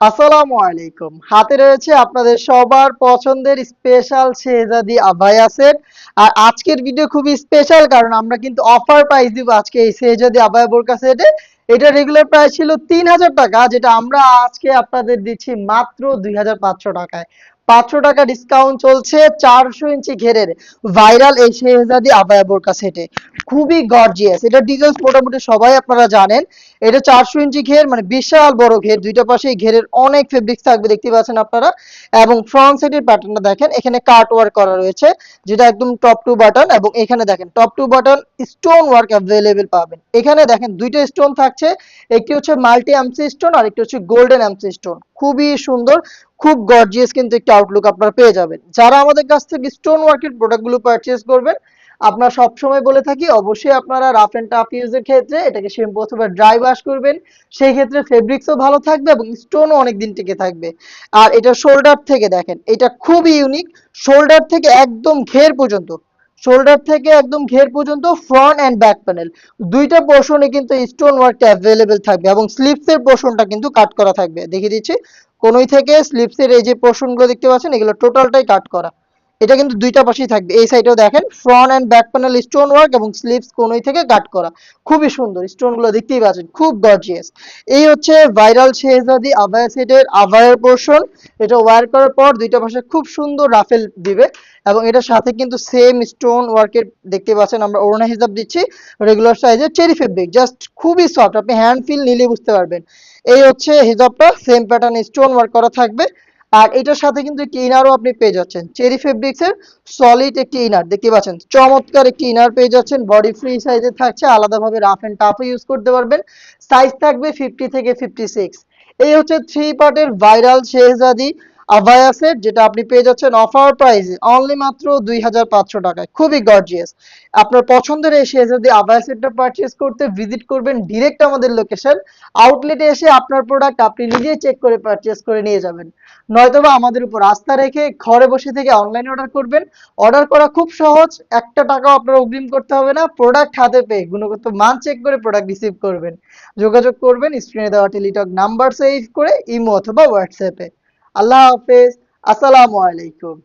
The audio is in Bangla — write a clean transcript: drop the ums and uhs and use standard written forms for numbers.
আসসালামু আলাইকুম। হাতে রয়েছে আপনাদের সবার পছন্দের স্পেশাল শেহজাদি আবায়া সেট। আর আজকের ভিডিও খুবই স্পেশাল কারণ আমরা কিন্তু অফার প্রাইস দিব আজকে এই শেহজাদি আবায়া বোরকা সেটে। এটা রেগুলার প্রাইস ছিল ৩,০০০ টাকা, যেটা আমরা আজকে আপনাদের দিচ্ছি মাত্র ২,৫০০ টাকায়। ৫০০ টাকা ডিসকাউন্ট চলছে ৪০০ ইঞ্চি ঘেরের ভাইরাল এই শেহজাদি আবায়া বোরকা সেটে। খুবই গর্জিয়াস। এটা ডিটেলস মোটামুটি সবাই আপনারা জানেন। এটা ৪০০ ইঞ্চি ঘের, মানে বিশাল বড় ঘের, দুইটা পাশেই ঘেরের অনেক ফেব্রিক্স থাকবে দেখতে পাচ্ছেন আপনারা। এবং ফ্রন্ট সাইডের প্যাটার্নটা দেখেন, এখানে কাট ওয়ার্ক করা রয়েছে যেটা একদম টপ টু বাটন, এবং এখানে দেখেন top two button stone work available পাবেন। এখানে দেখেন দুইটা স্টোন থাকছে, একটি হচ্ছে মাল্টি এমসি স্টোন আর একটি হচ্ছে গোল্ডেন এমসি স্টোন। খুবই সুন্দর, খুব গর্জিয়াস কিন্তু একটা আউটলুক আপনারা পেয়ে যাবেন যারা আমাদের কাছ থেকে স্টোন ওয়ার্কের প্রোডাক্টগুলো পারচেজ করবেন। আপনার সবসময় বলে থাকি অবশ্যই আপনারা রাফ এন্ড টাফ ইউজের ক্ষেত্রে এটাকে শ্যাম্পু অথবা ড্রাই ওয়াশ করবেন। সেই ক্ষেত্রে ফেব্রিক্সও ভালো থাকবে এবং স্টোনও অনেক দিন টিকে থাকবে। আর এটা শোল্ডার থেকে দেখেন, এটা খুবই ইউনিক। শোল্ডার থেকে একদম ঘের পর্যন্ত, শোল্ডার থেকে একদম ঘের পর্যন্ত ফ্রন্ট এন্ড ব্যাক প্যানেল দুইটা পোর্শনে কিন্তু স্টোন ওয়ার্কটা অ্যাভেলেবেল থাকবে এবং স্লিপসের পোর্শনটা কিন্তু কাট করা থাকবে। দেখিয়ে দিচ্ছি, কোনোই থেকে স্লিপসের এই যে পোর্শনগুলো দেখতে পাচ্ছেন এগুলো টোটালটাই কাট করা। এটা কিন্তু দুইটা পাশেই থাকবে। এই সাইডেও দেখেন front end back panel stone work এবং স্লিভস কোনোই থেকে কাট করা। খুবই সুন্দর, স্টোন গুলো দেখতেই পাচ্ছেন, খুব গর্জিয়াস। এই হচ্ছে ভাইরাল শেহজাদি আবায়া সেটের আবায়ার পোর্শন। এটা ওয়্যার করার পর দুইটা পাশে খুব সুন্দর রাফেল দিবে এবং এটার সাথে কিন্তু সেম স্টোন ওয়ার্কের দেখতে পাচ্ছেন আমরা ওড়না হিসাব দিচ্ছি রেগুলার সাইজের চেরি ফেব্রিক, জাস্ট খুবই সফট, আপনি হ্যান্ড ফিল নিলে বুঝতে পারবেন। এই হচ্ছে হিজাবটা, সেম প্যাটার্ন স্টোন ওয়ার্ক করা থাকবে। আর এটার সাথে কিন্তু একটি ইনারও আপনি পেয়ে যাচ্ছেন, চেরি ফেব্রিক্স এর সলিড একটি ইনার দেখতে পাচ্ছেন, চমৎকার একটি ইনার পেয়ে যাচ্ছেন। বডি ফ্রি সাইজে থাকছে, আলাদাভাবে রাফ এন্ড টাফও ইউজ করতে পারবেন। সাইজ থাকবে 50 থেকে 56। এই হচ্ছে থ্রি পার্টের ভাইরাল শেহজাদি আভায়া সেট, যেটা আপনি পেয়ে যাচ্ছেন অফার প্রাইস অনলি মাত্র ২,৫০০ টাকায়। খুবই গর্জিয়াস। আপনার পছন্দের এই শেহজাদি আভায়া সেটটা পারচেজ করতে ভিজিট করবেন ডিরেক্ট আমাদের লোকেশন আউটলেটে এসে আপনার প্রোডাক্ট আপনি নিজেই চেক করে পারচেজ করে নিয়ে যাবেন, নয়তোবা আমাদের উপর আস্থা রেখে ঘরে বসে থেকে অনলাইনে অর্ডার করবেন। অর্ডার করা খুব সহজ, একটা টাকাও আপনার অগ্রিম করতে হবে না, প্রোডাক্ট হাতে পেয়ে গুণগত মান চেক করে প্রোডাক্ট রিসিভ করবেন। যোগাযোগ করবেন স্ক্রিনে দেওয়া টেলিটক নাম্বার সেভ করে ইমো অথবা হোয়াটসঅ্যাপে। আল্লাহ হাফেজ, আসসালামু আলাইকুম।